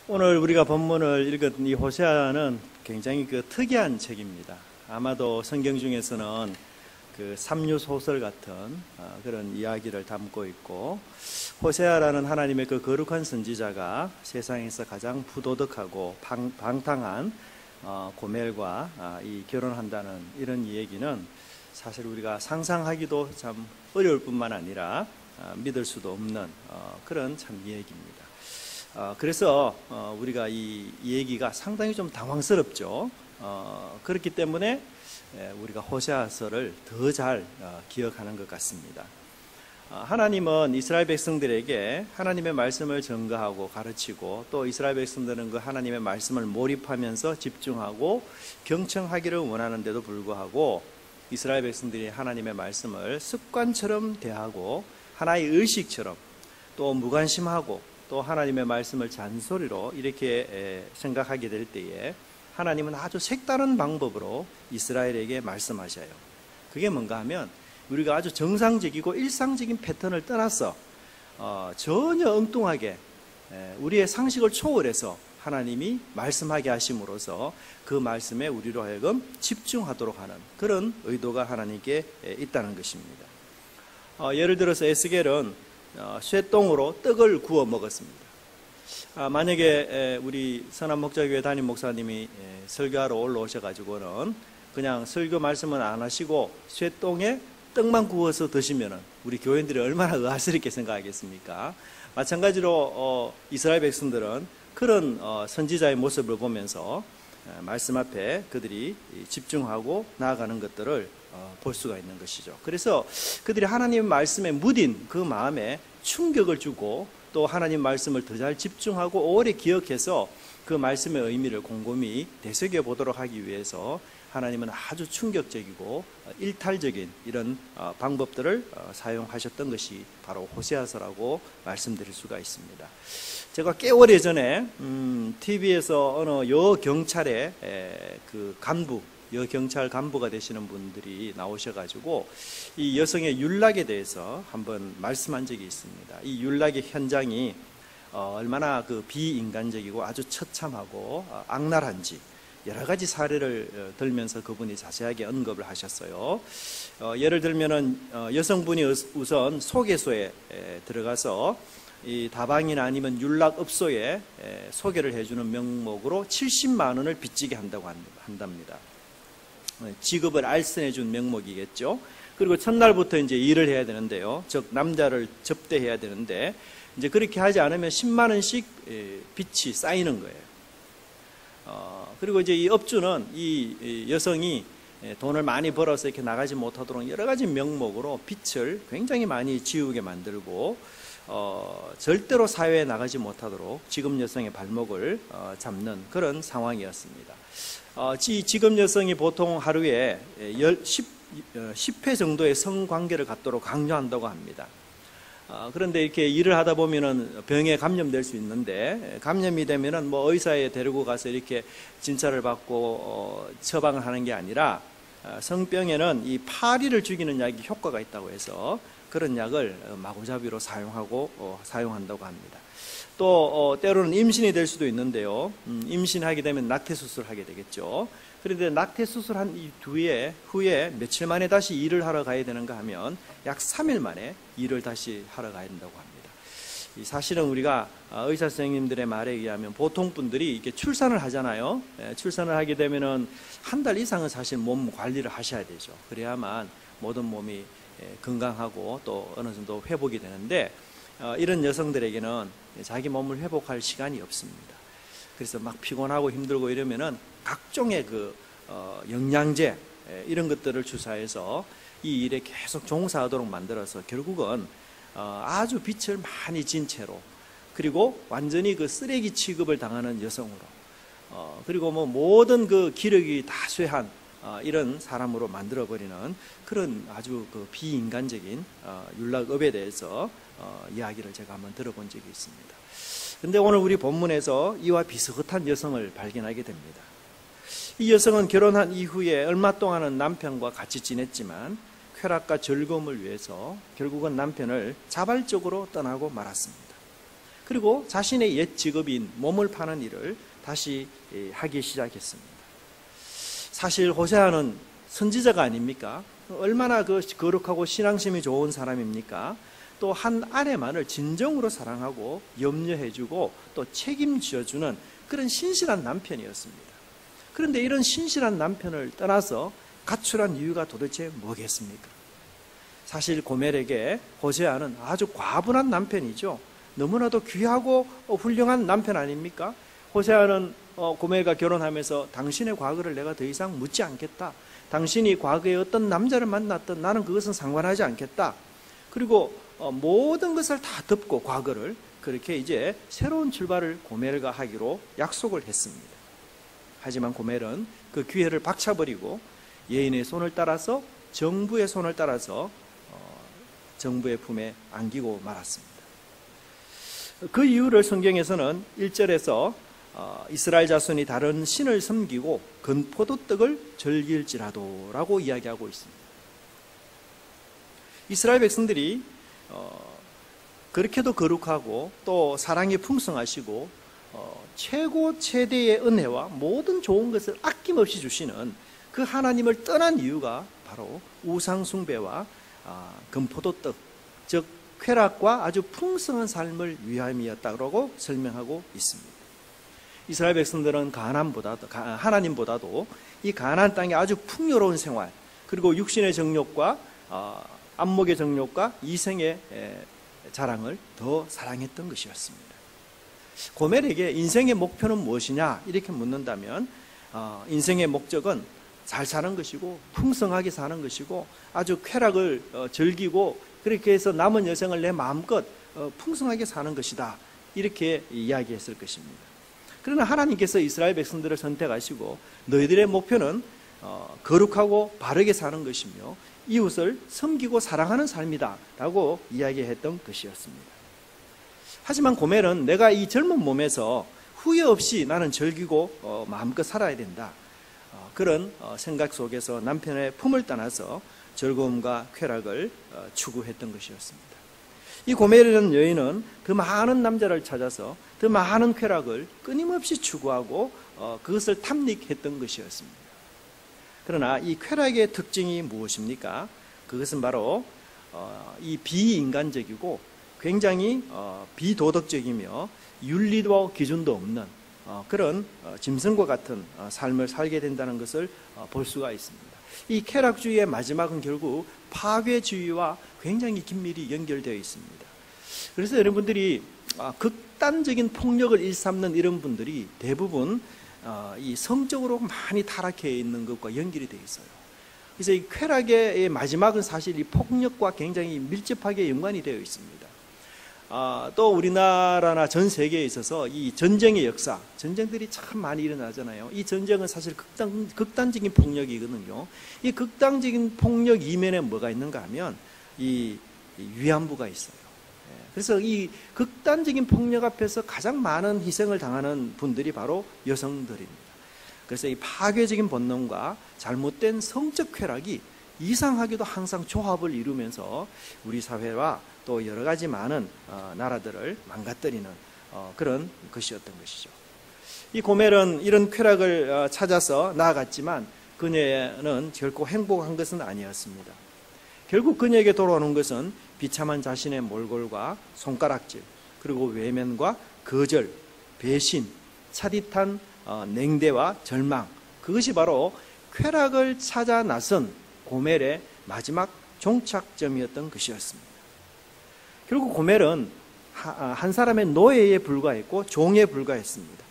오늘 우리가 본문을 읽은 이 호세아는 굉장히 특이한 책입니다. 아마도 성경 중에서는 삼류 소설 같은 그런 이야기를 담고 있고, 호세아라는 하나님의 거룩한 선지자가 세상에서 가장 부도덕하고 방탕한 고멜과 결혼한다는 이런 얘기는 사실 우리가 상상하기도 참 어려울 뿐만 아니라 믿을 수도 없는 그런 참 이야기입니다. 그래서 우리가 이 얘기가 상당히 좀 당황스럽죠. 그렇기 때문에 우리가 호세아서를 더 잘 기억하는 것 같습니다. 하나님은 이스라엘 백성들에게 하나님의 말씀을 전가하고 가르치고, 또 이스라엘 백성들은 그 하나님의 말씀을 몰입하면서 집중하고 경청하기를 원하는데도 불구하고, 이스라엘 백성들이 하나님의 말씀을 습관처럼 대하고 하나의 의식처럼 또 무관심하고 또 하나님의 말씀을 잔소리로 이렇게 생각하게 될 때에 하나님은 아주 색다른 방법으로 이스라엘에게 말씀하셔요. 그게 뭔가 하면 우리가 아주 정상적이고 일상적인 패턴을 떠나서 전혀 엉뚱하게 우리의 상식을 초월해서 하나님이 말씀하게 하심으로써 그 말씀에 우리로 하여금 집중하도록 하는 그런 의도가 하나님께 있다는 것입니다. 예를 들어서 에스겔은 쇠똥으로 떡을 구워 먹었습니다. 만약에 우리 선한목자교회 담임 목사님이 설교하러 올라오셔가지고는 그냥 설교 말씀은 안 하시고 쇠똥에 떡만 구워서 드시면은 우리 교인들이 얼마나 의아스럽게 생각하겠습니까? 마찬가지로 이스라엘 백성들은 그런 선지자의 모습을 보면서 말씀 앞에 그들이 집중하고 나아가는 것들을 볼 수가 있는 것이죠. 그래서 그들이 하나님 말씀에 무딘 그 마음에 충격을 주고, 또 하나님 말씀을 더 잘 집중하고 오래 기억해서 그 말씀의 의미를 곰곰이 되새겨 보도록 하기 위해서 하나님은 아주 충격적이고 일탈적인 이런 방법들을 사용하셨던 것이 바로 호세아서라고 말씀드릴 수가 있습니다. 제가 꽤 오래 전에 TV에서 어느 여경찰의 여경찰 간부가 되시는 분들이 나오셔가지고 이 여성의 윤락에 대해서 한번 말씀한 적이 있습니다. 이 윤락의 현장이 얼마나 비인간적이고 아주 처참하고 악랄한지 여러 가지 사례를 들면서 그분이 자세하게 언급을 하셨어요. 예를 들면은 여성분이 우선 소개소에 들어가서 이 다방이나 아니면 윤락업소에 소개를 해주는 명목으로 70만 원을 빚지게 한다고 한답니다. 직업을 알선해 준 명목이겠죠. 그리고 첫날부터 이제 일을 해야 되는데요. 즉 남자를 접대해야 되는데, 이제 그렇게 하지 않으면 10만 원씩 빚이 쌓이는 거예요. 그리고 이제 이 업주는 이 여성이 돈을 많이 벌어서 이렇게 나가지 못하도록 여러 가지 명목으로 빚을 굉장히 많이 지우게 만들고, 절대로 사회에 나가지 못하도록 지금 여성의 발목을 잡는 그런 상황이었습니다. 지금 여성이 보통 하루에 10회 정도의 성관계를 갖도록 강요한다고 합니다. 그런데 이렇게 일을 하다 보면은 병에 감염될 수 있는데, 감염이 되면은 의사에 데리고 가서 이렇게 진찰을 받고 처방을 하는 게 아니라, 성병에는 이 파리를 죽이는 약이 효과가 있다고 해서 그런 약을 마구잡이로 사용한다고 합니다. 또 때로는 임신이 될 수도 있는데요. 임신하게 되면 낙태 수술을 하게 되겠죠. 그런데 낙태 수술한 이 후에 며칠 만에 다시 일을 하러 가야 되는가 하면 약 3일 만에 일을 다시 하러 가야 된다고 합니다. 사실은 우리가 의사 선생님들의 말에 의하면 보통 분들이 이렇게 출산을 하잖아요. 출산을 하게 되면은 한 달 이상은 사실 몸 관리를 하셔야 되죠. 그래야만 모든 몸이 건강하고 또 어느 정도 회복이 되는데, 이런 여성들에게는 자기 몸을 회복할 시간이 없습니다. 그래서 막 피곤하고 힘들고 이러면은 각종의 영양제 이런 것들을 주사해서 이 일에 계속 종사하도록 만들어서 결국은 아주 빚을 많이 진 채로, 그리고 완전히 쓰레기 취급을 당하는 여성으로, 그리고 모든 기력이 다 쇠한 이런 사람으로 만들어버리는 그런 아주 비인간적인 윤락업에 대해서 이야기를 제가 한번 들어본 적이 있습니다. 그런데 오늘 우리 본문에서 이와 비슷한 여성을 발견하게 됩니다. 이 여성은 결혼한 이후에 얼마 동안은 남편과 같이 지냈지만 쾌락과 즐거움을 위해서 결국은 남편을 자발적으로 떠나고 말았습니다. 그리고 자신의 옛 직업인 몸을 파는 일을 다시 하기 시작했습니다. 사실 호세아는 선지자가 아닙니까? 얼마나 거룩하고 신앙심이 좋은 사람입니까? 또 한 아내만을 진정으로 사랑하고 염려해주고 또 책임져주는 그런 신실한 남편이었습니다. 그런데 이런 신실한 남편을 떠나서 가출한 이유가 도대체 뭐겠습니까? 사실 고멜에게 호세아는 아주 과분한 남편이죠. 너무나도 귀하고 훌륭한 남편 아닙니까? 호세아는 고멜과 결혼하면서 당신의 과거를 내가 더 이상 묻지 않겠다. 당신이 과거에 어떤 남자를 만났던 나는 그것은 상관하지 않겠다. 그리고 모든 것을 다 덮고 과거를 그렇게 이제 새로운 출발을 고멜과 하기로 약속을 했습니다. 하지만 고멜은 그 기회를 박차버리고 여인의 손을 따라서 정부의 손을 따라서 정부의 품에 안기고 말았습니다. 그 이유를 성경에서는 1절에서 이스라엘 자손이 다른 신을 섬기고 건포도떡을 즐길지라도 라고 이야기하고 있습니다. 이스라엘 백성들이 그렇게도 거룩하고 또 사랑이 풍성하시고 최고 최대의 은혜와 모든 좋은 것을 아낌없이 주시는 그 하나님을 떠난 이유가 바로 우상 숭배와 건포도떡, 즉 쾌락과 아주 풍성한 삶을 위함이었다고 설명하고 있습니다. 이스라엘 백성들은 하나님보다도 이 가나안 땅의 아주 풍요로운 생활, 그리고 육신의 정욕과 안목의 정욕과 이생의 자랑을 더 사랑했던 것이었습니다. 고멜에게 인생의 목표는 무엇이냐 이렇게 묻는다면 인생의 목적은 잘 사는 것이고 풍성하게 사는 것이고 아주 쾌락을 즐기고 그렇게 해서 남은 여생을 내 마음껏 풍성하게 사는 것이다 이렇게 이야기했을 것입니다. 그러나 하나님께서 이스라엘 백성들을 선택하시고 너희들의 목표는 거룩하고 바르게 사는 것이며 이웃을 섬기고 사랑하는 삶이다 라고 이야기했던 것이었습니다. 하지만 고멜은 내가 이 젊은 몸에서 후회 없이 나는 즐기고 마음껏 살아야 된다, 그런 생각 속에서 남편의 품을 떠나서 즐거움과 쾌락을 추구했던 것이었습니다. 이 고멜이라는 여인은 더 많은 남자를 찾아서 더 많은 쾌락을 끊임없이 추구하고 그것을 탐닉했던 것이었습니다. 그러나 이 쾌락의 특징이 무엇입니까? 그것은 바로 이 비인간적이고 굉장히 비도덕적이며 윤리도 기준도 없는 그런 짐승과 같은 삶을 살게 된다는 것을 볼 수가 있습니다. 이 쾌락주의의 마지막은 결국 파괴주의와 굉장히 긴밀히 연결되어 있습니다. 그래서 여러분들이 극단적인 폭력을 일삼는 이런 분들이 대부분 이 성적으로 많이 타락해 있는 것과 연결이 되어 있어요. 그래서 이 쾌락의 마지막은 사실 이 폭력과 굉장히 밀접하게 연관이 되어 있습니다. 또 우리나라나 전 세계에 있어서 이 전쟁의 역사, 전쟁들이 참 많이 일어나잖아요. 이 전쟁은 사실 극단적인 폭력이거든요. 이 극단적인 폭력 이면에 뭐가 있는가 하면 이 위안부가 있어요. 그래서 이 극단적인 폭력 앞에서 가장 많은 희생을 당하는 분들이 바로 여성들입니다. 그래서 이 파괴적인 본능과 잘못된 성적 쾌락이 이상하게도 항상 조합을 이루면서 우리 사회와 또 여러 가지 많은 나라들을 망가뜨리는 그런 것이었던 것이죠. 이 고멜은 이런 쾌락을 찾아서 나아갔지만 그녀는 결코 행복한 것은 아니었습니다. 결국 그녀에게 돌아오는 것은 비참한 자신의 몰골과 손가락질, 그리고 외면과 거절, 배신, 차릿한 냉대와 절망, 그것이 바로 쾌락을 찾아 나선 고멜의 마지막 종착점이었던 것이었습니다. 결국 고멜은 한 사람의 노예에 불과했고 종에 불과했습니다.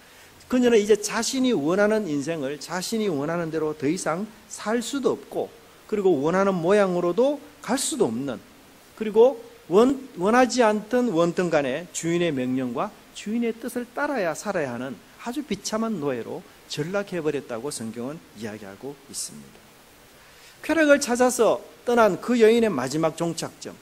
그녀는 이제 자신이 원하는 인생을 자신이 원하는 대로 더 이상 살 수도 없고, 그리고 원하는 모양으로도 갈 수도 없는, 그리고 원하지 않던 원든 간에 주인의 명령과 주인의 뜻을 따라야 살아야 하는 아주 비참한 노예로 전락해버렸다고 성경은 이야기하고 있습니다. 쾌락을 찾아서 떠난 그 여인의 마지막 종착점,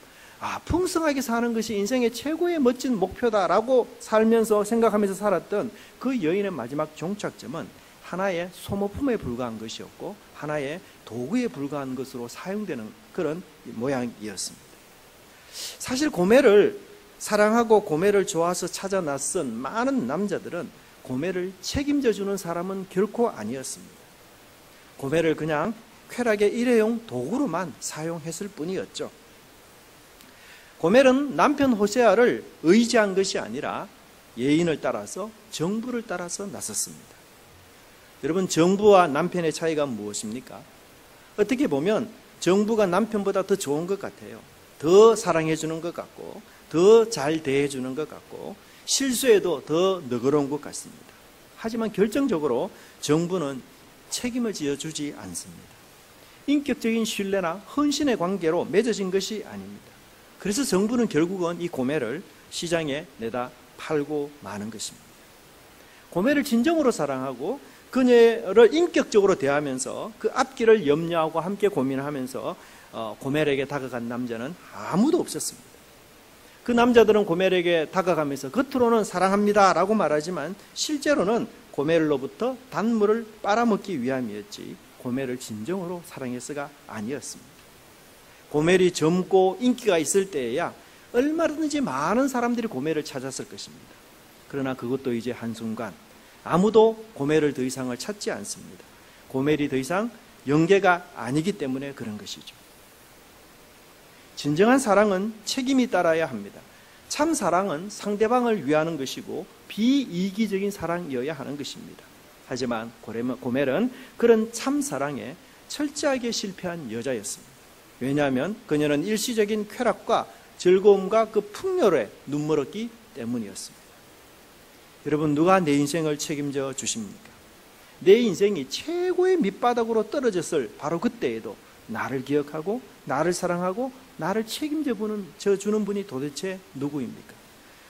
풍성하게 사는 것이 인생의 최고의 멋진 목표다라고 살면서 생각하면서 살았던 그 여인의 마지막 종착점은 하나의 소모품에 불과한 것이었고 하나의 도구에 불과한 것으로 사용되는 그런 모양이었습니다. 사실 고멜을 사랑하고 고멜을 좋아서 찾아 나선 많은 남자들은 고멜을 책임져 주는 사람은 결코 아니었습니다. 고멜을 그냥 쾌락의 일회용 도구로만 사용했을 뿐이었죠. 고멜은 남편 호세아를 의지한 것이 아니라 예인을 따라서, 정부를 따라서 나섰습니다. 여러분, 정부와 남편의 차이가 무엇입니까? 어떻게 보면 정부가 남편보다 더 좋은 것 같아요. 더 사랑해 주는 것 같고, 더 잘 대해 주는 것 같고, 실수에도 더 너그러운 것 같습니다. 하지만 결정적으로 정부는 책임을 지어주지 않습니다. 인격적인 신뢰나 헌신의 관계로 맺어진 것이 아닙니다. 그래서 정부는 결국은 이 고멜을 시장에 내다 팔고 마는 것입니다. 고멜을 진정으로 사랑하고 그녀를 인격적으로 대하면서 그 앞길을 염려하고 함께 고민하면서 고멜에게 다가간 남자는 아무도 없었습니다. 그 남자들은 고멜에게 다가가면서 겉으로는 사랑합니다 라고 말하지만 실제로는 고멜로부터 단물을 빨아먹기 위함이었지 고멜을 진정으로 사랑했어가 아니었습니다. 고멜이 젊고 인기가 있을 때에야 얼마든지 많은 사람들이 고멜을 찾았을 것입니다. 그러나 그것도 이제 한순간 아무도 고멜을 더 이상을 찾지 않습니다. 고멜이 더 이상 영계가 아니기 때문에 그런 것이죠. 진정한 사랑은 책임이 따라야 합니다. 참 사랑은 상대방을 위하는 것이고 비이기적인 사랑이어야 하는 것입니다. 하지만 고멜은 그런 참 사랑에 철저하게 실패한 여자였습니다. 왜냐하면 그녀는 일시적인 쾌락과 즐거움과 그 풍요로에 눈멀었기 때문이었습니다. 여러분, 누가 내 인생을 책임져 주십니까? 내 인생이 최고의 밑바닥으로 떨어졌을 바로 그때에도 나를 기억하고 나를 사랑하고 나를 책임져 주는 분이 도대체 누구입니까?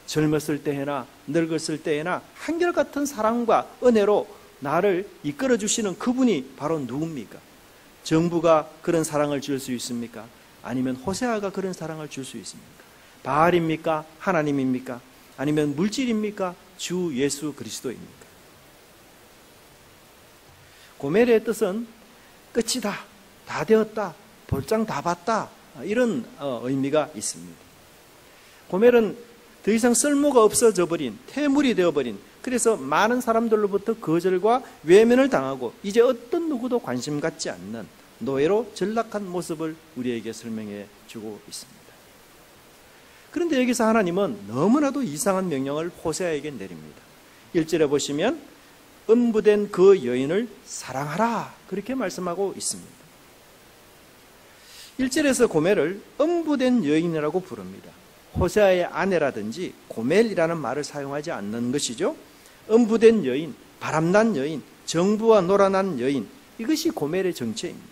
젊었을 때에나 늙었을 때에나 한결같은 사랑과 은혜로 나를 이끌어 주시는 그분이 바로 누굽니까? 정부가 그런 사랑을 줄 수 있습니까? 아니면 호세아가 그런 사랑을 줄 수 있습니까? 바알입니까? 하나님입니까? 아니면 물질입니까? 주 예수 그리스도입니까? 고멜의 뜻은 끝이다, 다 되었다, 볼장 다 봤다, 이런 의미가 있습니다. 고멜은 더 이상 쓸모가 없어져 버린, 퇴물이 되어버린, 그래서 많은 사람들로부터 거절과 외면을 당하고 이제 어떤 누구도 관심 갖지 않는 노예로 전락한 모습을 우리에게 설명해 주고 있습니다. 그런데 여기서 하나님은 너무나도 이상한 명령을 호세아에게 내립니다. 1절에 보시면 음부된 그 여인을 사랑하라, 그렇게 말씀하고 있습니다. 1절에서 고멜을 음부된 여인이라고 부릅니다. 호세아의 아내라든지 고멜이라는 말을 사용하지 않는 것이죠. 음부된 여인, 바람난 여인, 정부와 놀아난 여인, 이것이 고멜의 정체입니다.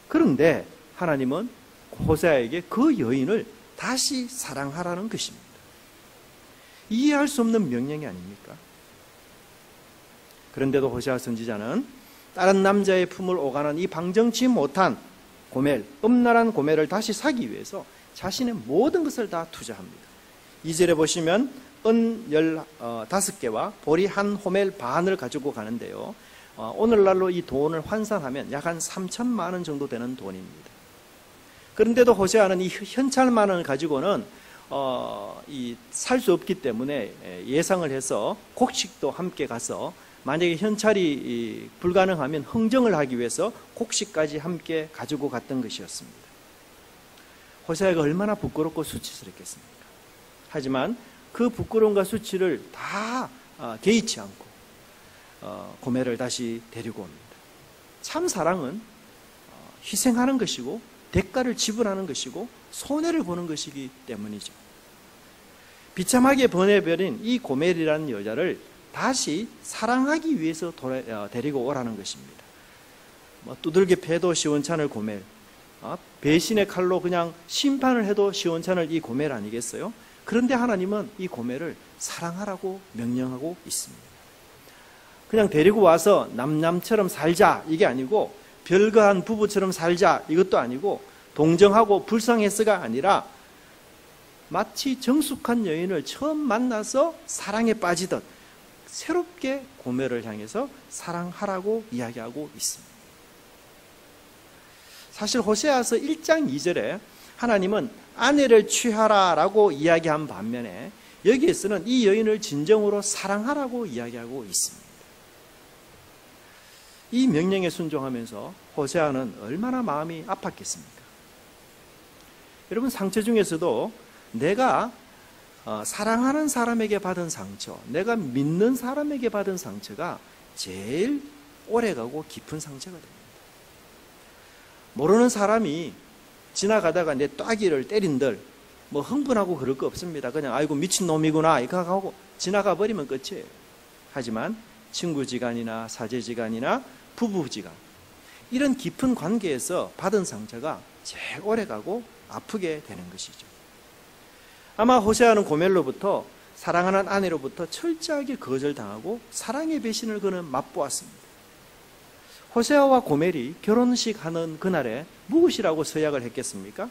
그런데 하나님은 호세아에게 그 여인을 다시 사랑하라는 것입니다. 이해할 수 없는 명령이 아닙니까? 그런데도 호세아 선지자는 다른 남자의 품을 오가는 이 방정치 못한 고멜, 음란한 고멜을 다시 사기 위해서 자신의 모든 것을 다 투자합니다. 2절에 보시면 은 15개와 보리 한 호멜 반을 가지고 가는데요. 오늘날로 이 돈을 환산하면 약 한 3천만 원 정도 되는 돈입니다. 그런데도 호세아는 이 현찰만 원을 가지고는 살 수 없기 때문에 예상을 해서 곡식도 함께 가서 만약에 현찰이 불가능하면 흥정을 하기 위해서 곡식까지 함께 가지고 갔던 것이었습니다. 호세아가 얼마나 부끄럽고 수치스럽겠습니까? 하지만 그 부끄러움과 수치를 다 개의치 않고 고멜을 다시 데리고 옵니다. 참 사랑은 희생하는 것이고 대가를 지불하는 것이고 손해를 보는 것이기 때문이죠. 비참하게 보내버린 이 고멜이라는 여자를 다시 사랑하기 위해서 데리고 오라는 것입니다. 두들겨 패도 시원찮을 고멜, 배신의 칼로 그냥 심판을 해도 시원찮을 이 고멜 아니겠어요? 그런데 하나님은 이 고멜을 사랑하라고 명령하고 있습니다. 그냥 데리고 와서 남남처럼 살자, 이게 아니고 별거한 부부처럼 살자, 이것도 아니고 동정하고 불쌍해서가 아니라 마치 정숙한 여인을 처음 만나서 사랑에 빠지듯 새롭게 고멜을 향해서 사랑하라고 이야기하고 있습니다. 사실 호세아서 1장 2절에 하나님은 아내를 취하라라고 이야기한 반면에 여기에서는 이 여인을 진정으로 사랑하라고 이야기하고 있습니다. 이 명령에 순종하면서 호세아는 얼마나 마음이 아팠겠습니까? 여러분, 상처 중에서도 내가 사랑하는 사람에게 받은 상처, 내가 믿는 사람에게 받은 상처가 제일 오래가고 깊은 상처가 됩니다. 모르는 사람이 지나가다가 내 따귀를 때린들 뭐 흥분하고 그럴 거 없습니다. 그냥 아이고 미친놈이구나 이거 하고 지나가 버리면 끝이에요. 하지만 친구지간이나 사제지간이나 부부지간, 이런 깊은 관계에서 받은 상처가 제일 오래가고 아프게 되는 것이죠. 아마 호세아는 고멜로부터, 사랑하는 아내로부터 철저하게 거절당하고 사랑의 배신을 그는 맛보았습니다. 호세아와 고멜이 결혼식 하는 그날에 무엇이라고 서약을 했겠습니까?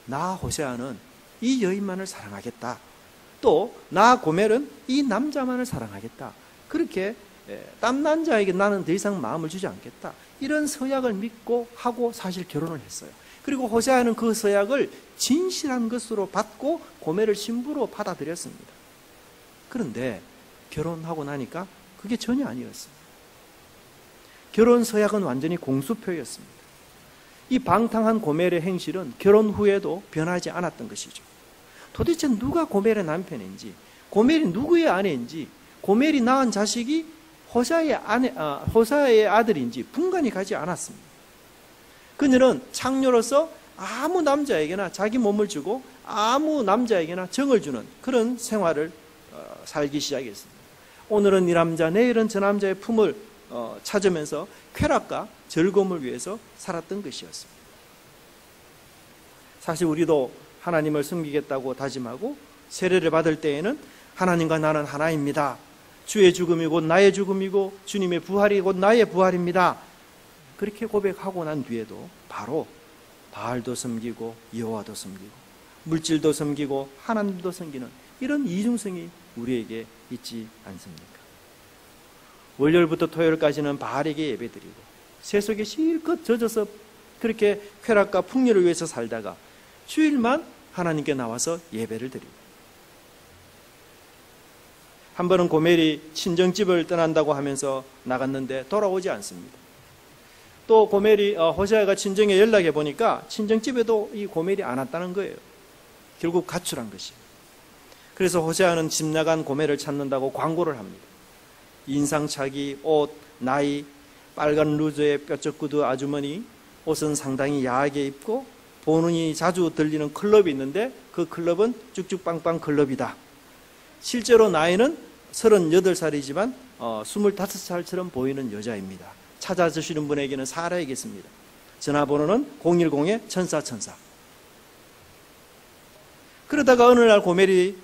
나 호세아는 이 여인만을 사랑하겠다. 또 나 고멜은 이 남자만을 사랑하겠다. 그렇게 딴 남자에게 나는 더 이상 마음을 주지 않겠다. 이런 서약을 믿고 하고 사실 결혼을 했어요. 그리고 호세아는 그 서약을 진실한 것으로 받고 고멜을 신부로 받아들였습니다. 그런데 결혼하고 나니까 그게 전혀 아니었습니다. 결혼 서약은 완전히 공수표였습니다. 이 방탕한 고멜의 행실은 결혼 후에도 변하지 않았던 것이죠. 도대체 누가 고멜의 남편인지, 고멜이 누구의 아내인지, 고멜이 낳은 자식이 호세아의 아들인지 분간이 가지 않았습니다. 그녀는 창녀로서 아무 남자에게나 자기 몸을 주고 아무 남자에게나 정을 주는 그런 생활을 살기 시작했습니다. 오늘은 이 남자, 내일은 저 남자의 품을 찾으면서 쾌락과 즐거움을 위해서 살았던 것이었습니다. 사실 우리도 하나님을 섬기겠다고 다짐하고 세례를 받을 때에는 하나님과 나는 하나입니다. 주의 죽음이 곧 나의 죽음이고 주님의 부활이 곧 나의 부활입니다. 그렇게 고백하고 난 뒤에도 바로 바알도 섬기고 여호와도 섬기고 물질도 섬기고 하나님도 섬기는 이런 이중성이 우리에게 있지 않습니까? 월요일부터 토요일까지는 바알에게 예배드리고 세속에 실컷 젖어서 그렇게 쾌락과 풍요를 위해서 살다가 주일만 하나님께 나와서 예배를 드리고, 한 번은 고멜이 친정집을 떠난다고 하면서 나갔는데 돌아오지 않습니다. 또 고멜이 호세아가 친정에 연락해 보니까 친정집에도 이 고멜이 안 왔다는 거예요. 결국 가출한 것이. 그래서 호세아는 집 나간 고멜을 찾는다고 광고를 합니다. 인상착의, 옷, 나이, 빨간 루즈의 뾰족 구두 아주머니, 옷은 상당히 야하게 입고 보는이 자주 들리는 클럽이 있는데 그 클럽은 쭉쭉빵빵 클럽이다. 실제로 나이는 38살이지만 25살처럼 보이는 여자입니다. 찾아주시는 분에게는 살아야겠습니다. 전화번호는 010-1000-1000. 그러다가 어느 날 고멜이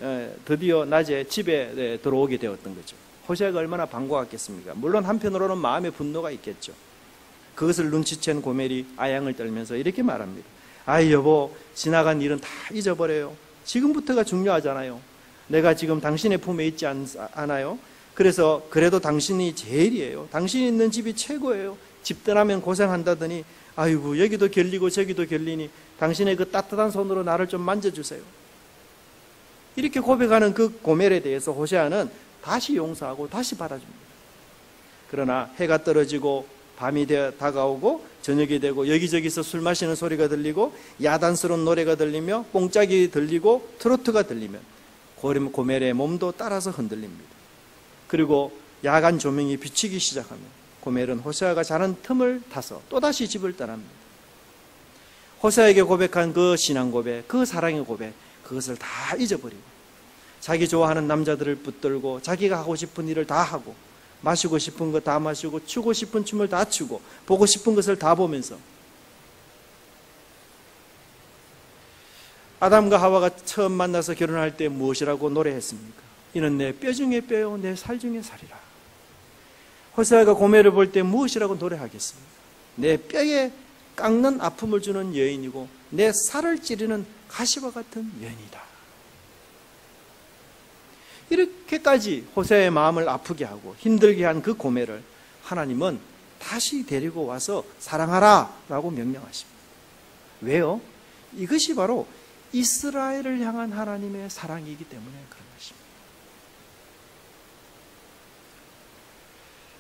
드디어 낮에 집에 들어오게 되었던 거죠. 호세아가 얼마나 반가웠겠습니까? 물론 한편으로는 마음의 분노가 있겠죠. 그것을 눈치챈 고멜이 아양을 떨면서 이렇게 말합니다. 아이 여보, 지나간 일은 다 잊어버려요. 지금부터가 중요하잖아요. 내가 지금 당신의 품에 있지 않아요? 그래서 그래도 당신이 제일이에요. 당신이 있는 집이 최고예요. 집 떠나면 고생한다더니 아이고 여기도 결리고 저기도 결리니 당신의 그 따뜻한 손으로 나를 좀 만져주세요. 이렇게 고백하는 그 고멜에 대해서 호세아는 다시 용서하고 다시 받아줍니다. 그러나 해가 떨어지고 밤이 다가오고 저녁이 되고 여기저기서 술 마시는 소리가 들리고 야단스러운 노래가 들리며 뽕짝이 들리고 트로트가 들리면 고멜의 몸도 따라서 흔들립니다. 그리고 야간 조명이 비치기 시작하면 고멜은 호세아가 자는 틈을 타서 또다시 집을 떠납니다. 호세아에게 고백한 그 신앙 고백, 그 사랑의 고백, 그것을 다 잊어버리고 자기 좋아하는 남자들을 붙들고 자기가 하고 싶은 일을 다 하고 마시고 싶은 거 다 마시고 추고 싶은 춤을 다 추고 보고 싶은 것을 다 보면서, 아담과 하와가 처음 만나서 결혼할 때 무엇이라고 노래했습니까? 이는 내 뼈 중에 뼈요 내 살 중에 살이라. 호세아가 고멜을 볼 때 무엇이라고 노래하겠습니까? 내 뼈에 깎는 아픔을 주는 여인이고 내 살을 찌르는 가시와 같은 여인이다. 이렇게까지 호세아의 마음을 아프게 하고 힘들게 한 그 고멜을 하나님은 다시 데리고 와서 사랑하라 라고 명령하십니다. 왜요? 이것이 바로 이스라엘을 향한 하나님의 사랑이기 때문에 그런 것입니다.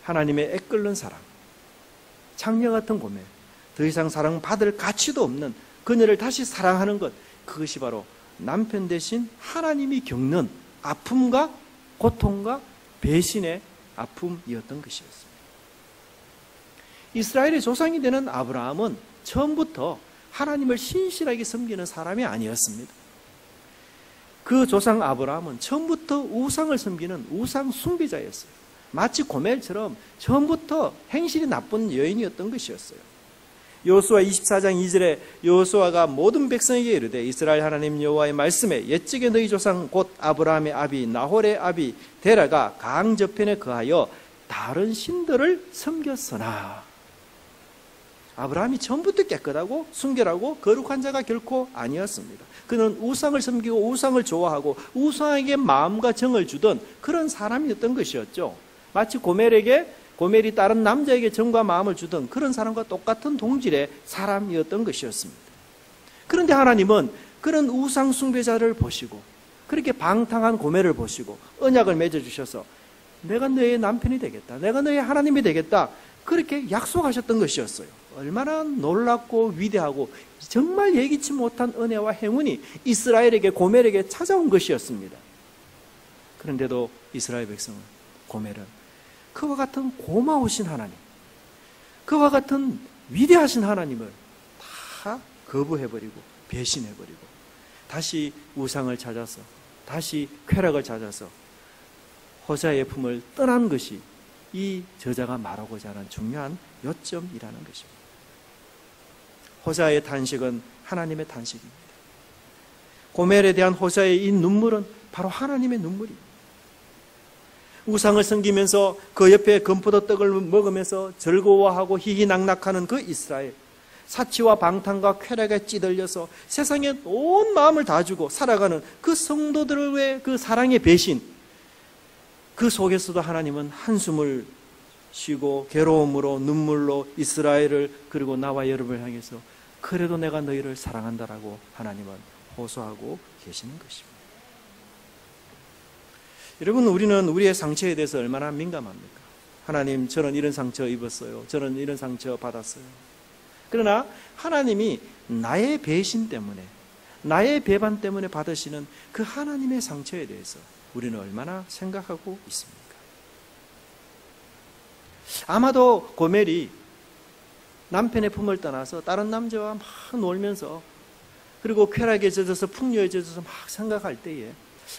하나님의 애끓는 사랑, 창녀 같은 고멜, 더 이상 사랑받을 가치도 없는 그녀를 다시 사랑하는 것, 그것이 바로 남편 대신 하나님이 겪는 아픔과 고통과 배신의 아픔이었던 것이었습니다. 이스라엘의 조상이 되는 아브라함은 처음부터 하나님을 신실하게 섬기는 사람이 아니었습니다. 그 조상 아브라함은 처음부터 우상을 섬기는 우상 숭배자였어요. 마치 고멜처럼 처음부터 행실이 나쁜 여인이었던 것이었어요. 여호수아 24장 2절에 여호수아가 모든 백성에게 이르되 이스라엘 하나님 여호와의 말씀에 옛적에 너희 조상 곧 아브라함의 아비 나홀의 아비 데라가 강 저편에 거하여 다른 신들을 섬겼으나, 아브라함이 처음부터 깨끗하고 순결하고 거룩한 자가 결코 아니었습니다. 그는 우상을 섬기고 우상을 좋아하고 우상에게 마음과 정을 주던 그런 사람이었던 것이었죠. 마치 고멜이 다른 남자에게 정과 마음을 주던 그런 사람과 똑같은 동질의 사람이었던 것이었습니다. 그런데 하나님은 그런 우상 숭배자를 보시고 그렇게 방탕한 고멜을 보시고 언약을 맺어주셔서 내가 너의 남편이 되겠다, 내가 너의 하나님이 되겠다, 그렇게 약속하셨던 것이었어요. 얼마나 놀랍고 위대하고 정말 예기치 못한 은혜와 행운이 이스라엘에게, 고멜에게 찾아온 것이었습니다. 그런데도 이스라엘 백성은, 고멜은 그와 같은 고마우신 하나님, 그와 같은 위대하신 하나님을 다 거부해버리고 배신해버리고 다시 우상을 찾아서, 다시 쾌락을 찾아서 호세아의 품을 떠난 것이 이 저자가 말하고자 하는 중요한 요점이라는 것입니다. 호세아의 탄식은 하나님의 탄식입니다. 고멜에 대한 호세아의 이 눈물은 바로 하나님의 눈물입니다. 우상을 섬기면서 그 옆에 건포도 떡을 먹으면서 즐거워하고 희희낙낙하는 그 이스라엘, 사치와 방탕과 쾌락에 찌들려서 세상에 온 마음을 다 주고 살아가는 그 성도들의 그 사랑의 배신, 그 속에서도 하나님은 한숨을 쉬고 괴로움으로 눈물로 이스라엘을, 그리고 나와 여러분을 향해서 그래도 내가 너희를 사랑한다라고 하나님은 호소하고 계시는 것입니다. 여러분, 우리는 우리의 상처에 대해서 얼마나 민감합니까? 하나님, 저는 이런 상처 입었어요, 저는 이런 상처 받았어요. 그러나 하나님이 나의 배신 때문에, 나의 배반 때문에 받으시는 그 하나님의 상처에 대해서 우리는 얼마나 생각하고 있습니까? 아마도 고멜이 남편의 품을 떠나서 다른 남자와 막 놀면서, 그리고 쾌락에 젖어서 풍요에 젖어서 막 생각할 때에,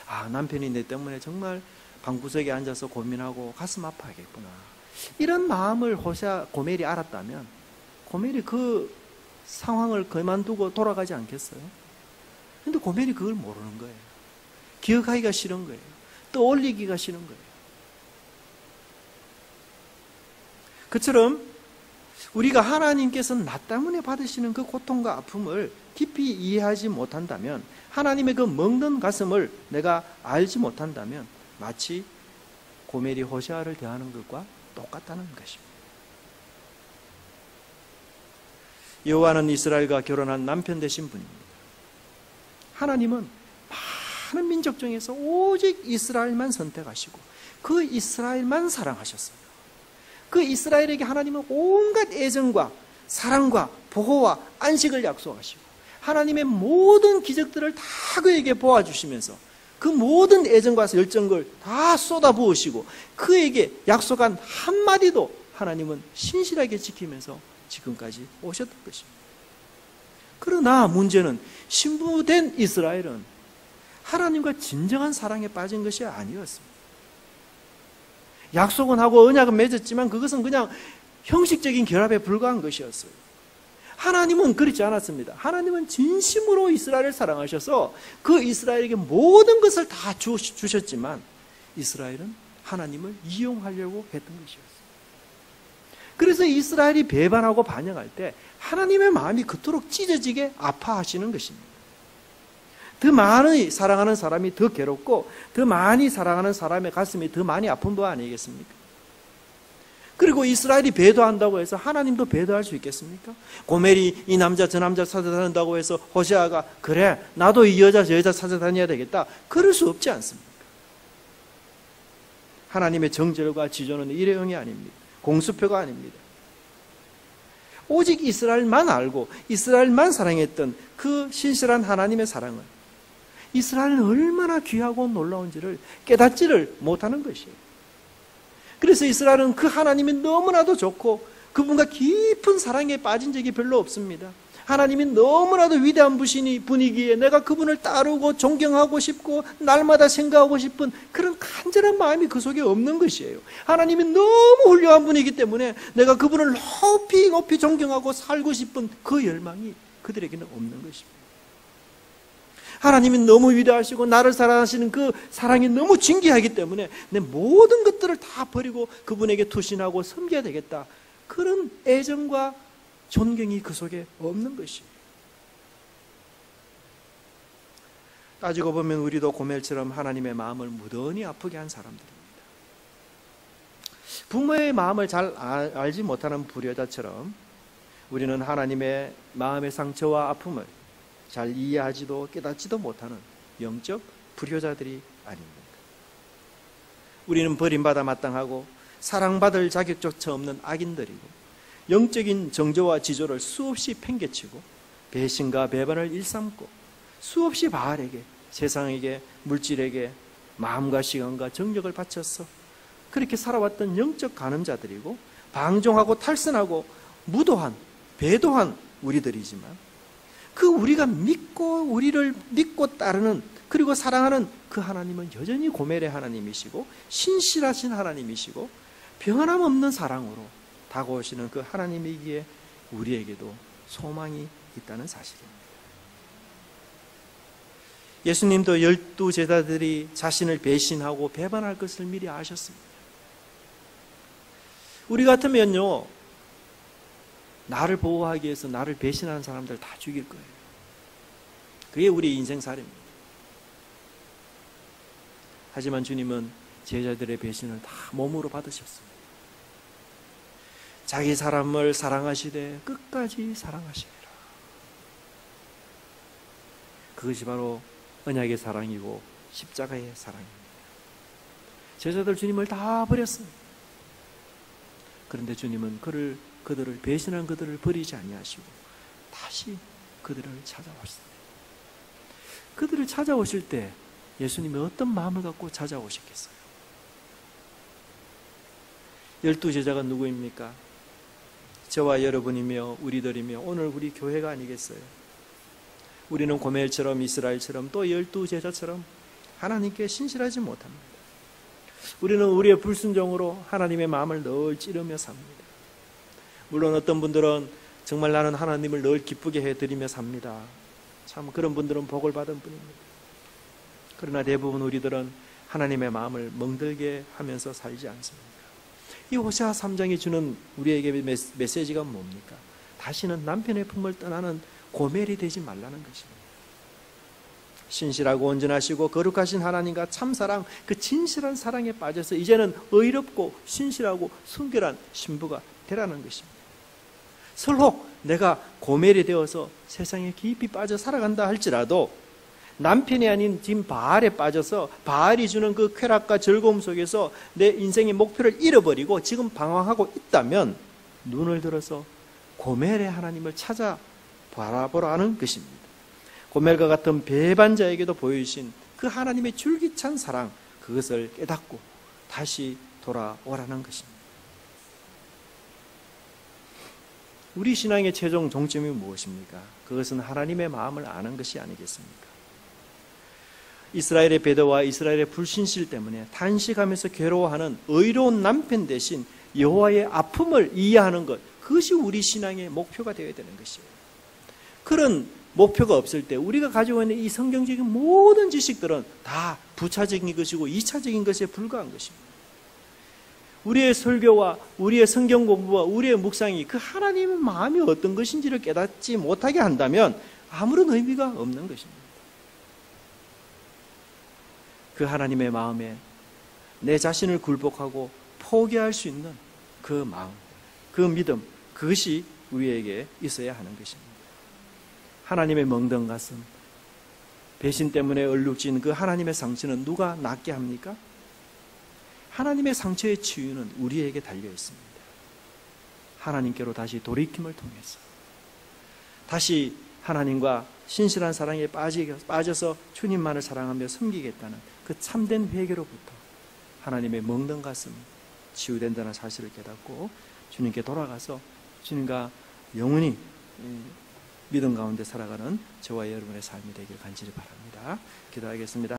아, 남편이 내 때문에 정말 방구석에 앉아서 고민하고 가슴 아파하겠구나, 이런 마음을 고멜이 알았다면 고멜이 그 상황을 그만두고 돌아가지 않겠어요? 근데 고멜이 그걸 모르는 거예요. 기억하기가 싫은 거예요. 떠올리기가 싫은 거예요. 그처럼 우리가 하나님께서 나 때문에 받으시는 그 고통과 아픔을 깊이 이해하지 못한다면, 하나님의 그 먹는 가슴을 내가 알지 못한다면 마치 고멜이 호세아를 대하는 것과 똑같다는 것입니다. 여호와는 이스라엘과 결혼한 남편 되신 분입니다. 하나님은 많은 민족 중에서 오직 이스라엘만 선택하시고 그 이스라엘만 사랑하셨어요. 그 이스라엘에게 하나님은 온갖 애정과 사랑과 보호와 안식을 약속하시고 하나님의 모든 기적들을 다 그에게 보아주시면서 그 모든 애정과 열정을 다 쏟아부으시고 그에게 약속한 한마디도 하나님은 신실하게 지키면서 지금까지 오셨던 것입니다. 그러나 문제는 신부된 이스라엘은 하나님과 진정한 사랑에 빠진 것이 아니었습니다. 약속은 하고 언약은 맺었지만 그것은 그냥 형식적인 결합에 불과한 것이었어요. 하나님은 그렇지 않았습니다. 하나님은 진심으로 이스라엘을 사랑하셔서 그 이스라엘에게 모든 것을 다 주셨지만 이스라엘은 하나님을 이용하려고 했던 것이었어요. 그래서 이스라엘이 배반하고 반역할 때 하나님의 마음이 그토록 찢어지게 아파하시는 것입니다. 더 많이 사랑하는 사람이 더 괴롭고 더 많이 사랑하는 사람의 가슴이 더 많이 아픈 바 아니겠습니까? 그리고 이스라엘이 배도한다고 해서 하나님도 배도할 수 있겠습니까? 고멜이 이 남자 저 남자 찾아다닌다고 해서 호세아가 그래 나도 이 여자 저 여자 찾아다녀야 되겠다 그럴 수 없지 않습니까? 하나님의 정절과 지조는 일회용이 아닙니다. 공수표가 아닙니다. 오직 이스라엘만 알고 이스라엘만 사랑했던 그 신실한 하나님의 사랑은 이스라엘은 얼마나 귀하고 놀라운지를 깨닫지를 못하는 것이에요. 그래서 이스라엘은 그 하나님이 너무나도 좋고 그분과 깊은 사랑에 빠진 적이 별로 없습니다. 하나님이 너무나도 위대한 분이기에 내가 그분을 따르고 존경하고 싶고 날마다 생각하고 싶은 그런 간절한 마음이 그 속에 없는 것이에요. 하나님이 너무 훌륭한 분이기 때문에 내가 그분을 높이 높이 존경하고 살고 싶은 그 열망이 그들에게는 없는 것입니다. 하나님이 너무 위대하시고 나를 사랑하시는 그 사랑이 너무 진귀하기 때문에 내 모든 것들을 다 버리고 그분에게 투신하고 섬겨야 되겠다. 그런 애정과 존경이 그 속에 없는 것이에요. 따지고 보면 우리도 고멜처럼 하나님의 마음을 무던히 아프게 한 사람들입니다. 부모의 마음을 잘 알지 못하는 불효자처럼 우리는 하나님의 마음의 상처와 아픔을 잘 이해하지도 깨닫지도 못하는 영적 불효자들이 아닙니까? 우리는 버림받아 마땅하고 사랑받을 자격조차 없는 악인들이고 영적인 정조와 지조를 수없이 팽개치고 배신과 배반을 일삼고 수없이 바알에게 세상에게 물질에게 마음과 시간과 정력을 바쳐서 그렇게 살아왔던 영적 간음자들이고 방종하고 탈선하고 무도한 배도한 우리들이지만 그 우리가 우리를 믿고 따르는 그리고 사랑하는 그 하나님은 여전히 고멜의 하나님이시고 신실하신 하나님이시고 변함 없는 사랑으로 다가오시는 그 하나님이기에 우리에게도 소망이 있다는 사실입니다. 예수님도 12 제자들이 자신을 배신하고 배반할 것을 미리 아셨습니다. 우리 같으면요, 나를 보호하기 위해서 나를 배신하는 사람들 다 죽일 거예요. 그게 우리 인생살입니다. 하지만 주님은 제자들의 배신을 다 몸으로 받으셨습니다. 자기 사람을 사랑하시되 끝까지 사랑하시리라. 그것이 바로 언약의 사랑이고 십자가의 사랑입니다. 제자들 주님을 다 버렸습니다. 그런데 주님은 그들을 배신한 그들을 버리지 아니하시고 다시 그들을 찾아왔습니다. 그들을 찾아오실 때 예수님이 어떤 마음을 갖고 찾아오셨겠어요? 12 제자가 누구입니까? 저와 여러분이며 우리들이며 오늘 우리 교회가 아니겠어요? 우리는 고멜처럼 이스라엘처럼 또 12 제자처럼 하나님께 신실하지 못합니다. 우리는 우리의 불순종으로 하나님의 마음을 늘 찌르며 삽니다. 물론 어떤 분들은 정말 나는 하나님을 늘 기쁘게 해드리며 삽니다. 참 그런 분들은 복을 받은 분입니다. 그러나 대부분 우리들은 하나님의 마음을 멍들게 하면서 살지 않습니다. 이 호세아 3장이 주는 우리에게 메시지가 뭡니까? 다시는 남편의 품을 떠나는 고멜이 되지 말라는 것입니다. 신실하고 온전하시고 거룩하신 하나님과 참사랑 그 진실한 사랑에 빠져서 이제는 의롭고 신실하고 순결한 신부가 되라는 것입니다. 설록 내가 고멜이 되어서 세상에 깊이 빠져 살아간다 할지라도 남편이 아닌 지금 바알에 빠져서 바알이 주는 그 쾌락과 즐거움 속에서 내 인생의 목표를 잃어버리고 지금 방황하고 있다면 눈을 들어서 고멜의 하나님을 찾아 바라보라는 것입니다. 고멜과 같은 배반자에게도 보여주신 그 하나님의 줄기찬 사랑, 그것을 깨닫고 다시 돌아오라는 것입니다. 우리 신앙의 최종 종점이 무엇입니까? 그것은 하나님의 마음을 아는 것이 아니겠습니까? 이스라엘의 배도와 이스라엘의 불신실 때문에 탄식하면서 괴로워하는 의로운 남편 대신 여호와의 아픔을 이해하는 것, 그것이 우리 신앙의 목표가 되어야 되는 것이에요. 그런 목표가 없을 때 우리가 가지고 있는 이 성경적인 모든 지식들은 다 부차적인 것이고 2차적인 것에 불과한 것입니다. 우리의 설교와 우리의 성경 공부와 우리의 묵상이 그 하나님의 마음이 어떤 것인지를 깨닫지 못하게 한다면 아무런 의미가 없는 것입니다. 그 하나님의 마음에 내 자신을 굴복하고 포기할 수 있는 그 마음, 그 믿음, 그것이 우리에게 있어야 하는 것입니다. 하나님의 멍든 가슴, 배신 때문에 얼룩진 그 하나님의 상처는 누가 낫게 합니까? 하나님의 상처의 치유는 우리에게 달려 있습니다. 하나님께로 다시 돌이킴을 통해서 다시 하나님과 신실한 사랑에 빠져서 주님만을 사랑하며 섬기겠다는 그 참된 회개로부터 하나님의 멍든 가슴 치유된다는 사실을 깨닫고 주님께 돌아가서 주님과 영원히 믿음 가운데 살아가는 저와 여러분의 삶이 되길 간절히 바랍니다. 기도하겠습니다.